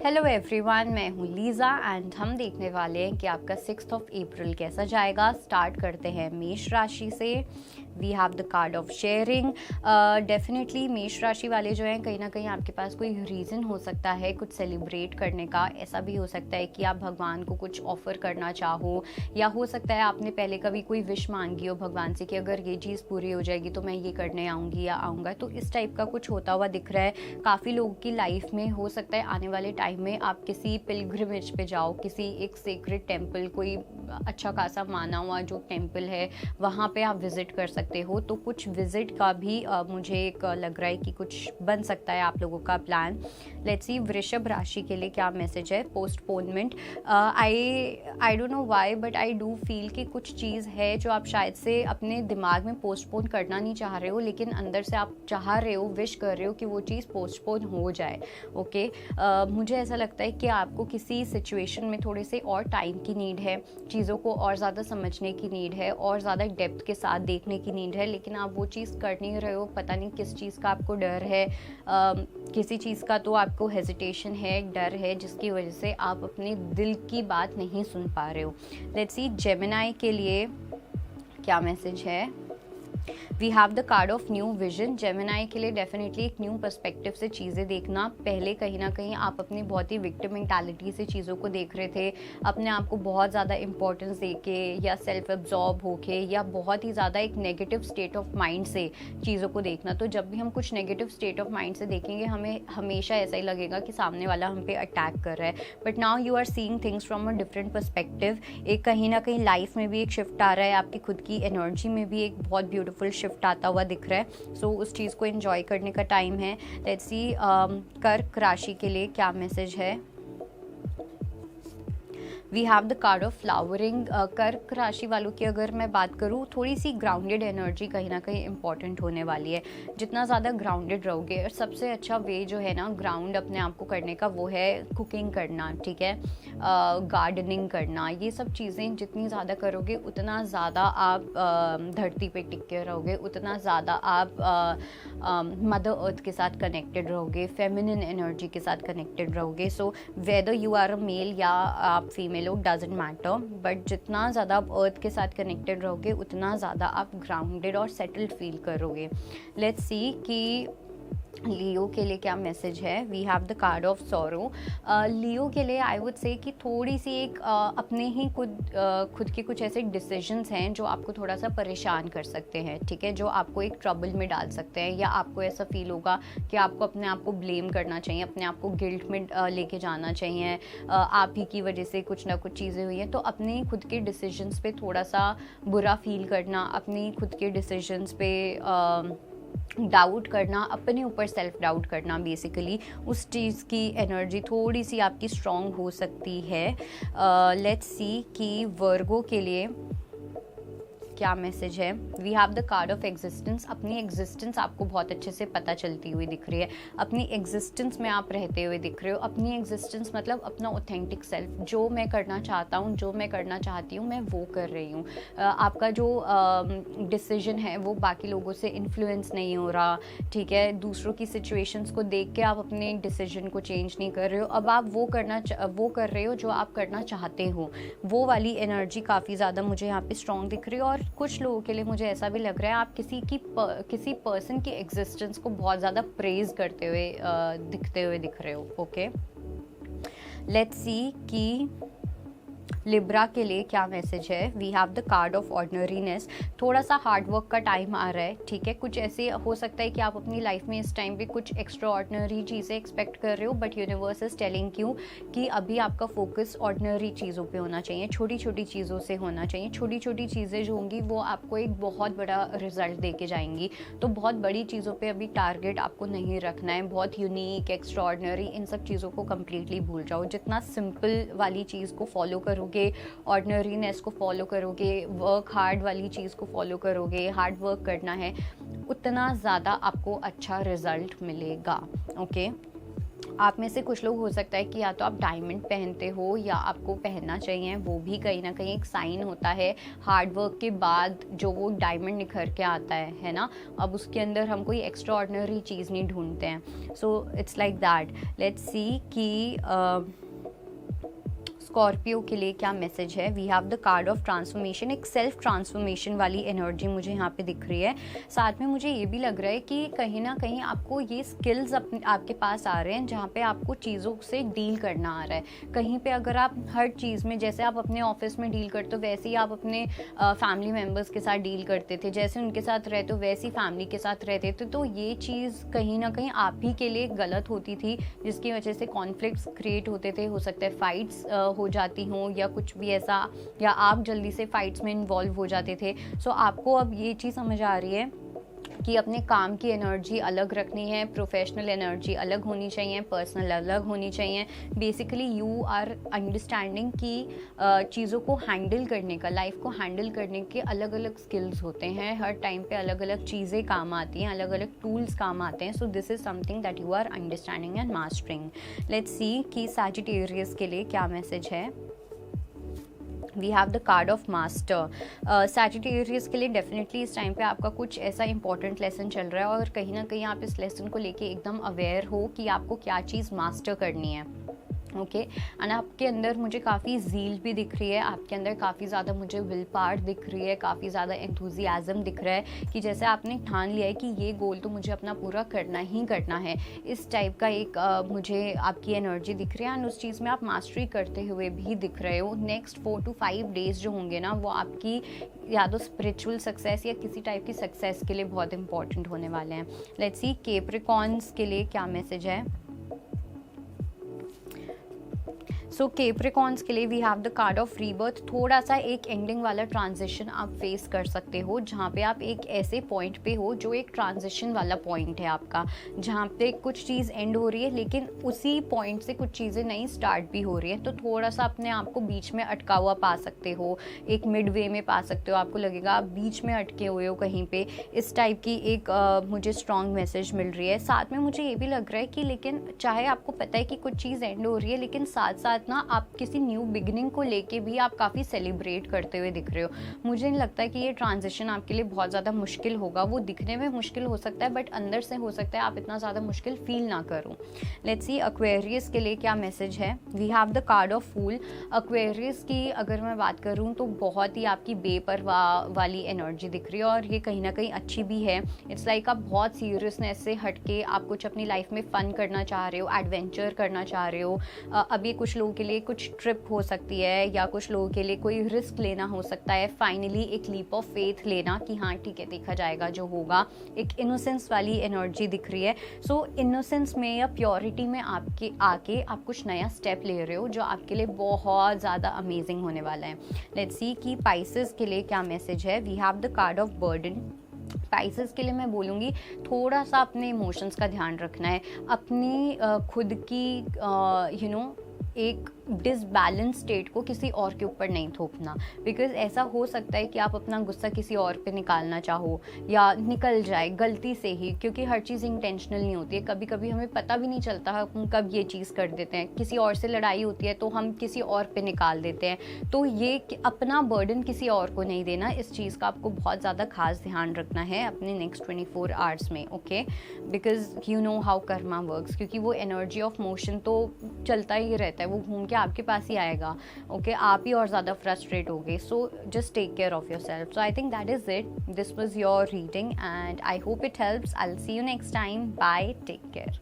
Hello everyone, मैं हूँ Lisa and हम देखने वाले हैं कि आपका 6 अप्रैल कैसा जाएगा। स्टार्ट करते हैं मेष राशि से। We have the card of sharing. Definitely मेष राशि वाले जो हैं, कहीं ना कहीं आपके पास कोई रीज़न हो सकता है कुछ सेलिब्रेट करने का। ऐसा भी हो सकता है कि आप भगवान को कुछ ऑफ़र करना चाहो, या हो सकता है आपने पहले कभी कोई विश मांगी हो भगवान से कि अगर ये चीज़ पूरी हो जाएगी तो मैं ये करने आऊँगी या आऊँगा। तो इस टाइप का कुछ होता हुआ दिख रहा है काफ़ी लोगों की लाइफ में। हो सकता है आने वाले टाइम में आप किसी पिलग्रिमेज पे जाओ, किसी एक सेक्रेट टेम्पल, कोई अच्छा खासा माना हुआ जो टेम्पल है वहाँ पे आप विज़िट कर सकते हो। तो कुछ विज़िट का भी मुझे एक लग रहा है कि कुछ बन सकता है आप लोगों का प्लान। लेट्स सी वृषभ राशि के लिए क्या मैसेज है। Postponement. I don't know why but I do feel कि कुछ चीज़ है जो आप शायद से अपने दिमाग में पोस्टपोन करना नहीं चाह रहे हो, लेकिन अंदर से आप चाह रहे हो, विश कर रहे हो कि वो चीज़ पोस्टपोन हो जाए। ओके, मुझे ऐसा लगता है कि आपको किसी सिचुएशन में थोड़े से और टाइम की नीड है, चीज़ों को और ज़्यादा समझने की नीड है, और ज़्यादा डेप्थ के साथ देखने की नीड है, लेकिन आप वो चीज़ कर नहीं रहे हो। पता नहीं किस चीज़ का आपको डर है। किसी चीज़ का तो आपको हेजिटेशन है, डर है, जिसकी वजह से आप अपने दिल की बात नहीं सुन पा रहे हो। लेट्स सी जेमिनी के लिए क्या मैसेज है। We have the card of new vision. Gemini के लिए डेफिनेटली एक न्यू पर्सपेक्टिव से चीज़ें देखना। पहले कहीं ना कहीं आप अपनी बहुत ही विक्टिम मेंटालिटी से चीज़ों को देख रहे थे, अपने आप को बहुत ज़्यादा इंपॉर्टेंस दे के या सेल्फ एब्जॉर्ब होके या बहुत ही ज़्यादा एक नेगेटिव स्टेट ऑफ माइंड से चीज़ों को देखना। तो जब भी हम कुछ नेगेटिव स्टेट ऑफ माइंड से देखेंगे, हमें हमेशा ऐसा ही लगेगा कि सामने वाला हम पे अटैक कर रहा है। But now you are seeing things from a different perspective. एक कहीं ना कहीं लाइफ में भी एक शिफ्ट आ रहा है, आपकी खुद की एनर्जी में भी एक बहुत ब्यूटीफुल शिफ्ट आता हुआ दिख रहा है। सो उस चीज़ को एंजॉय करने का टाइम है। लेट्स सी कर्क राशि के लिए क्या मैसेज है। We have the card of flowering. कर्क राशि वालों की अगर मैं बात करूँ, थोड़ी सी ग्राउंडेड एनर्जी कहीं ना कहीं इंपॉर्टेंट होने वाली है। जितना ज़्यादा ग्राउंडेड रहोगे, और सबसे अच्छा वे जो है ना ग्राउंड अपने आप को करने का, वो है कुकिंग करना, ठीक है, गार्डनिंग करना। ये सब चीज़ें जितनी ज़्यादा करोगे उतना ज़्यादा आप धरती पे टिक के रहोगे, उतना ज़्यादा आप मदर अर्थ के साथ कनेक्टेड रहोगे, फेमिनिन एनर्जी के साथ कनेक्टेड रहोगे। So whether you are a male या आप फीमेल, डजंट मैटर, बट जितना ज़्यादा आप अर्थ के साथ कनेक्टेड रहोगे उतना ज़्यादा आप ग्राउंडेड और सेटल्ड फील करोगे। लेट्स सी कि लियो के लिए क्या मैसेज है। We have the card of sorrow. Leo के लिए आई वुड से कि थोड़ी सी एक अपने ही खुद के कुछ ऐसे डिसीजंस हैं जो आपको थोड़ा सा परेशान कर सकते हैं, ठीक है, जो आपको एक ट्रबल में डाल सकते हैं, या आपको ऐसा फील होगा कि आपको अपने आप को ब्लेम करना चाहिए, अपने आप को गिल्ट में लेके जाना चाहिए। आप ही की वजह से कुछ ना कुछ चीज़ें हुई हैं, तो अपने खुद के डिसीजंस पे थोड़ा सा बुरा फील करना, अपनी खुद के डिसीजंस पे डाउट करना, अपने ऊपर सेल्फ डाउट करना, बेसिकली उस चीज़ की एनर्जी थोड़ी सी आपकी स्ट्रॉन्ग हो सकती है। लेट्स सी कि वर्गो के लिए क्या मैसेज है। We have the card of existence. अपनी एग्जिस्टेंस आपको बहुत अच्छे से पता चलती हुई दिख रही है, अपनी एग्जिस्टेंस में आप रहते हुए दिख रहे हो। अपनी एग्जिस्टेंस मतलब अपना ऑथेंटिक सेल्फ, जो मैं करना चाहता हूँ, जो मैं करना चाहती हूँ, मैं वो कर रही हूँ। आपका जो डिसीजन है वो बाकी लोगों से इन्फ्लुएंस नहीं हो रहा, ठीक है, दूसरों की सिचुएशंस को देख के आप अपने डिसीजन को चेंज नहीं कर रहे हो। अब आप वो कर रहे हो जो आप करना चाहते हो। वो वाली एनर्जी काफ़ी ज़्यादा मुझे यहाँ पे स्ट्रॉन्ग दिख रही है। और कुछ लोगों के लिए मुझे ऐसा भी लग रहा है आप किसी पर्सन की एग्जिस्टेंस को बहुत ज़्यादा प्रेज करते हुए दिख रहे हो। ओके, लेट्स सी कि लिब्रा के लिए क्या मैसेज है। We have the card of ordinariness. थोड़ा सा हार्डवर्क का टाइम आ रहा है, ठीक है। कुछ ऐसे हो सकता है कि आप अपनी लाइफ में इस टाइम पे कुछ एक्स्ट्रा ऑर्डिनरी चीज़ें एक्सपेक्ट कर रहे हो, but universe is telling you कि अभी आपका फोकस ऑर्डिनरी चीज़ों पे होना चाहिए, छोटी छोटी चीज़ों से होना चाहिए। छोटी छोटी चीज़ें जो होंगी वो आपको एक बहुत बड़ा रिजल्ट दे के जाएंगी। तो बहुत बड़ी चीज़ों पर अभी टारगेट आपको नहीं रखना है, बहुत यूनिक, एक्स्ट्रा ऑर्डिनरी, इन सब चीज़ों को कम्प्लीटली भूल जाओ। जितना सिंपल वाली चीज़ को फॉलो करोगे, ऑर्डिनरीनेस को फॉलो करोगे, वर्क हार्ड वाली चीज़ को फॉलो करोगे, हार्ड वर्क करना है, उतना ज़्यादा आपको अच्छा रिजल्ट मिलेगा। ओके, आप में से कुछ लोग हो सकता है कि या तो आप डायमंड पहनते हो या आपको पहनना चाहिए, वो भी कहीं ना कहीं एक साइन होता है हार्ड वर्क के बाद जो वो डायमंड निखर के आता है ना। अब उसके अंदर हम कोई एक्स्ट्रा ऑर्डिनरी चीज़ नहीं ढूंढते हैं। So it's like that. Let's see कि स्कॉर्पियो के लिए क्या मैसेज है। We have the card of transformation, एक सेल्फ ट्रांसफॉर्मेशन वाली एनर्जी मुझे यहाँ पे दिख रही है। साथ में मुझे ये भी लग रहा है कि कहीं ना कहीं आपको ये स्किल्स आपके पास आ रहे हैं जहाँ पे आपको चीज़ों से डील करना आ रहा है। कहीं पे अगर आप हर चीज़ में, जैसे आप अपने ऑफिस में डील करते हो वैसे ही आप अपने फैमिली मेम्बर्स के साथ डील करते थे, जैसे उनके साथ रहते हो वैसे ही फैमिली के साथ रहते थे, तो ये चीज़ कहीं ना कहीं आप ही के लिए गलत होती थी, जिसकी वजह से कॉन्फ्लिक्ट्स क्रिएट होते थे। हो सकता है फाइट्स हो जाती हों या कुछ भी ऐसा, या आप जल्दी से फाइट्स में इन्वॉल्व हो जाते थे। सो आपको अब ये चीज़ समझ आ रही है कि अपने काम की एनर्जी अलग रखनी है, प्रोफेशनल एनर्जी अलग होनी चाहिए, पर्सनल अलग होनी चाहिए। बेसिकली यू आर अंडरस्टैंडिंग कि चीज़ों को हैंडल करने का, लाइफ को हैंडल करने के अलग अलग स्किल्स होते हैं। हर टाइम पे अलग अलग चीज़ें काम आती हैं, अलग अलग टूल्स काम आते हैं। So this is something that you are understanding and mastering. Let's see कि सैजिटेरियस के लिए क्या मैसेज है। We have the card of master. Sagittarius के लिए डेफिनेटली इस टाइम पे आपका कुछ ऐसा इंपॉर्टेंट लेसन चल रहा है और कहीं ना कहीं आप इस लेसन को लेके एकदम अवेयर हो कि आपको क्या चीज़ मास्टर करनी है। ओके एंड आपके अंदर मुझे काफ़ी ज़ील भी दिख रही है, आपके अंदर काफ़ी ज़्यादा मुझे विल पावर दिख रही है, काफ़ी ज़्यादा एंथुजियाज़म दिख रहा है कि जैसे आपने ठान लिया है कि ये गोल तो मुझे अपना पूरा करना ही करना है। इस टाइप का एक मुझे आपकी एनर्जी दिख रही है एंड उस चीज़ में आप मास्टरी करते हुए भी दिख रहे हो। नेक्स्ट 4 to 5 डेज़ जो होंगे ना, वो आपकी या तो स्पिरिचुअल सक्सेस या किसी टाइप की सक्सेस के लिए बहुत इंपॉर्टेंट होने वाले हैं। लेट्स सी कैप्रिकॉर्न्स के लिए क्या मैसेज है। सो कैप्रिकॉर्न्स के लिए we have the card of rebirth. थोड़ा सा एक एंडिंग वाला ट्रांजिशन आप फेस कर सकते हो, जहाँ पे आप एक ऐसे पॉइंट पे हो जो एक ट्रांजिशन वाला पॉइंट है आपका, जहाँ पे कुछ चीज़ एंड हो रही है लेकिन उसी पॉइंट से कुछ चीज़ें नई स्टार्ट भी हो रही है। तो थोड़ा सा अपने आप को बीच में अटका हुआ पा सकते हो, एक मिड वे में पा सकते हो। आपको लगेगा आप बीच में अटके हुए हो कहीं पे, इस टाइप की एक मुझे स्ट्रॉन्ग मैसेज मिल रही है। साथ में मुझे ये भी लग रहा है कि लेकिन चाहे आपको पता है कि कुछ चीज़ एंड हो रही है, लेकिन साथ साथ ना आप किसी न्यू बिगिनिंग को लेके भी आप काफ़ी सेलिब्रेट करते हुए दिख रहे हो। मुझे नहीं लगता कि ये ट्रांजिशन आपके लिए बहुत ज़्यादा मुश्किल होगा। वो दिखने में मुश्किल हो सकता है बट अंदर से हो सकता है आप इतना ज़्यादा मुश्किल फील ना करो। लेट्स सी एक्वेरियस के लिए क्या मैसेज है। We have the card of fool. Aquarius की अगर मैं बात करूँ तो बहुत ही आपकी बेपरवाह वाली एनर्जी दिख रही है और ये कहीं ना कहीं अच्छी भी है। इट्स लाइक आप बहुत सीरियसनेस से हट के आप कुछ अपनी लाइफ में फ़न करना चाह रहे हो, एडवेंचर करना चाह रहे हो। अब ये कुछ लोगों के लिए कुछ ट्रिप हो सकती है या कुछ लोगों के लिए कोई रिस्क लेना हो सकता है। फाइनली एक लीप ऑफ फेथ लेना कि हाँ ठीक है देखा जाएगा जो होगा। एक इनोसेंस वाली एनर्जी दिख रही है। सो इनोसेंस में या प्योरिटी में आपके आके आप कुछ नया स्टेप ले रहे हो जो आपके लिए बहुत ज़्यादा अमेजिंग होने वाला है। लेट्स सी कि पाइसेस के लिए क्या मैसेज है। We have the card of burden. Pisces के लिए मैं बोलूँगी थोड़ा सा अपने इमोशंस का ध्यान रखना है, अपनी खुद की एक डिसबैलेंस स्टेट को किसी और के ऊपर नहीं थोपना। बिकॉज ऐसा हो सकता है कि आप अपना गुस्सा किसी और पे निकालना चाहो या निकल जाए गलती से ही, क्योंकि हर चीज़ इंटेंशनल नहीं होती है। कभी कभी हमें पता भी नहीं चलता हम कब ये चीज़ कर देते हैं। किसी और से लड़ाई होती है तो हम किसी और पे निकाल देते हैं। तो ये अपना बर्डन किसी और को नहीं देना, इस चीज़ का आपको बहुत ज़्यादा खास ध्यान रखना है अपने नेक्स्ट 24 आवर्स में। Okay, because you know how Karma works, क्योंकि वो एनर्जी ऑफ मोशन तो चलता ही रहता है, वो घूम के आपके पास ही आएगा। ओके, आप ही और ज़्यादा फ्रस्ट्रेट हो गए। So just take care of yourself. So I think that is it. This was your reading and I hope it helps. I will see you next time. Bye, take care.